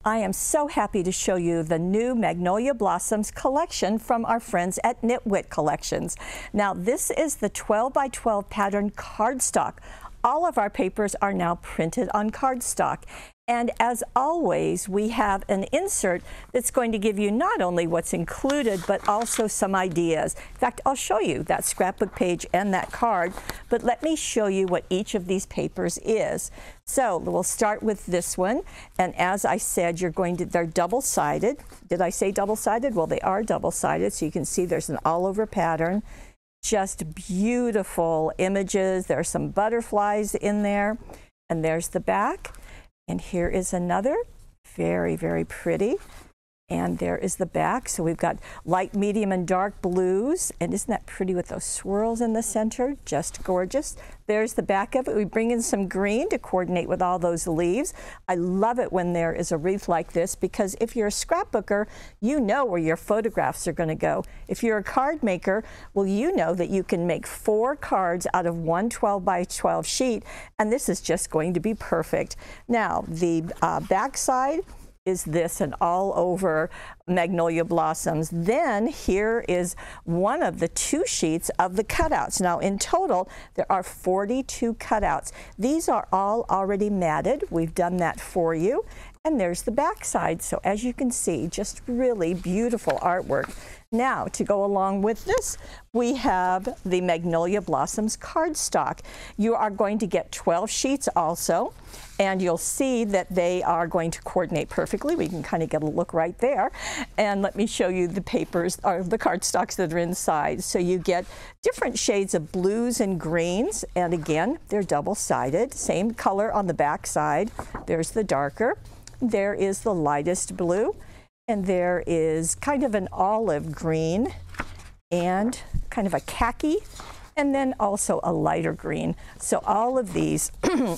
I am so happy to show you the new Magnolia Blossoms collection from our friends at Knitwit Collections. Now, this is the 12 by 12 pattern cardstock. All of our papers are now printed on cardstock. And as always, we have an insert that's going to give you not only what's included, but also some ideas. In fact, I'll show you that scrapbook page and that card, but let me show you what each of these papers is. So we'll start with this one. And as I said, they're double-sided. Did I say double-sided? Well, they are double-sided, so you can see there's an all-over pattern. Just beautiful images. There are some butterflies in there. And there's the back. And here is another, very, very pretty. And there is the back. So we've got light, medium, and dark blues. And isn't that pretty with those swirls in the center? Just gorgeous. There's the back of it. We bring in some green to coordinate with all those leaves. I love it when there is a wreath like this because if you're a scrapbooker, you know where your photographs are going to go. If you're a card maker, well, you know that you can make 4 cards out of one 12 by 12 sheet, and this is just going to be perfect. Now, the back side is this, and all over Magnolia Blossoms. Then here is one of the 2 sheets of the cutouts. Now in total there are 42 cutouts. These are all already matted. We've done that for you. And there's the back side. So as you can see, just really beautiful artwork. Now, to go along with this, we have the Magnolia Blossoms cardstock. You are going to get 12 sheets also, and you'll see that they are going to coordinate perfectly. We can kind of get a look right there. And let me show you the papers, or the cardstocks that are inside. So you get different shades of blues and greens, and again, they're double-sided. Same color on the back side. There's the darker. There is the lightest blue, and there is kind of an olive green and kind of a khaki, and then also a lighter green. So all of these,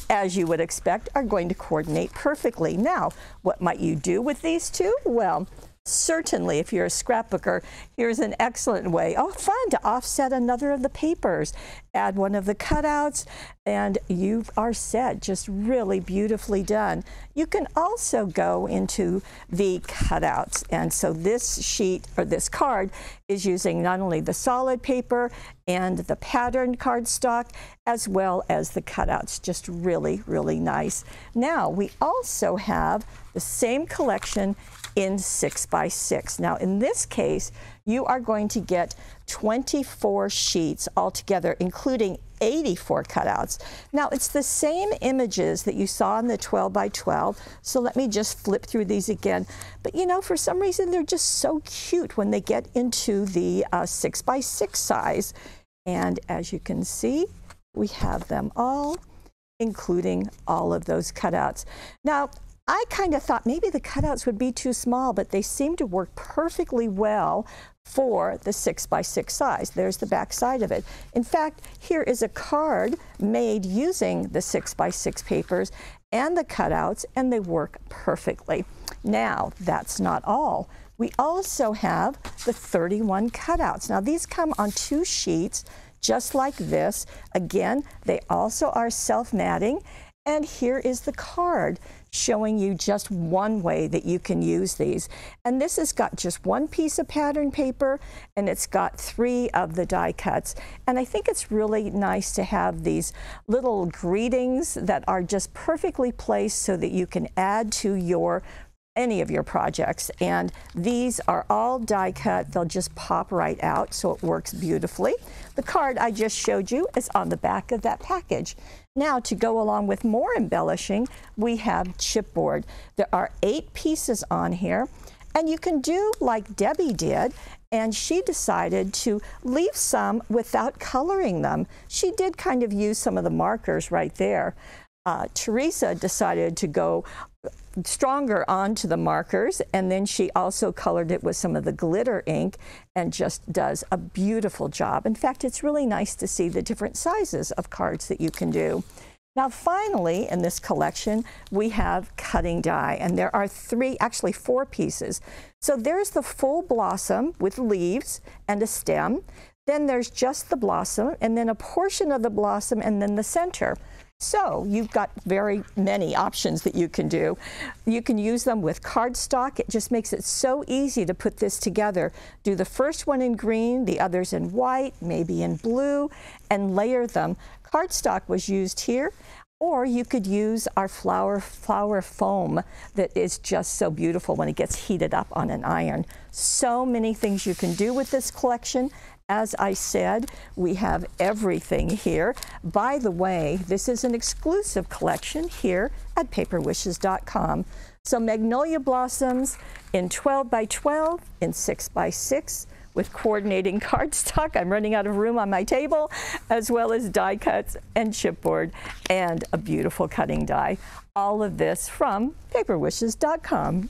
as you would expect, are going to coordinate perfectly. Now, what might you do with these two? Well, certainly, if you're a scrapbooker, here's an excellent way. Oh, fun, to offset another of the papers. Add one of the cutouts, and you are set. Just really beautifully done. You can also go into the cutouts. And so this sheet, or this card, is using not only the solid paper and the patterned cardstock, as well as the cutouts. Just really, really nice. Now, we also have the same collection in 6 by 6. Now in this case, you are going to get 24 sheets altogether, including 84 cutouts. Now it's the same images that you saw in the 12 by 12, so let me just flip through these again. But you know, for some reason they're just so cute when they get into the 6 by 6 size. And as you can see, we have them all, including all of those cutouts. Now, I kind of thought maybe the cutouts would be too small, but they seem to work perfectly well for the 6 by 6 size. There's the back side of it. In fact, here is a card made using the 6 by 6 papers and the cutouts, and they work perfectly. Now, that's not all. We also have the 31 cutouts. Now, these come on 2 sheets, just like this. Again, they also are self-matting. And here is the card showing you just one way that you can use these. And this has got just 1 piece of pattern paper, and it's got 3 of the die cuts. And I think it's really nice to have these little greetings that are just perfectly placed so that you can add to any of your projects. And these are all die cut. They'll just pop right out, so it works beautifully. The card I just showed you is on the back of that package. Now, to go along with more embellishing, we have chipboard. There are 8 pieces on here, and you can do like Debbie did, and she decided to leave some without coloring them. She did kind of use some of the markers right there. Teresa decided to go stronger onto the markers, and then she also colored it with some of the glitter ink and just does a beautiful job. In fact, it's really nice to see the different sizes of cards that you can do. Now finally, in this collection, we have cutting die, and there are 4 pieces. So there's the full blossom with leaves and a stem. Then there's just the blossom, and then a portion of the blossom, and then the center. So you've got very many options that you can do. You can use them with cardstock. It just makes it so easy to put this together. Do the first one in green, the others in white, maybe in blue, and layer them. Cardstock was used here. Or you could use our flower foam that is just so beautiful when it gets heated up on an iron. So many things you can do with this collection. As I said, we have everything here. By the way, this is an exclusive collection here at paperwishes.com. So magnolia blossoms in 12 by 12, in 6 by 6, with coordinating cardstock. I'm running out of room on my table, as well as die cuts and chipboard, and a beautiful cutting die. All of this from paperwishes.com.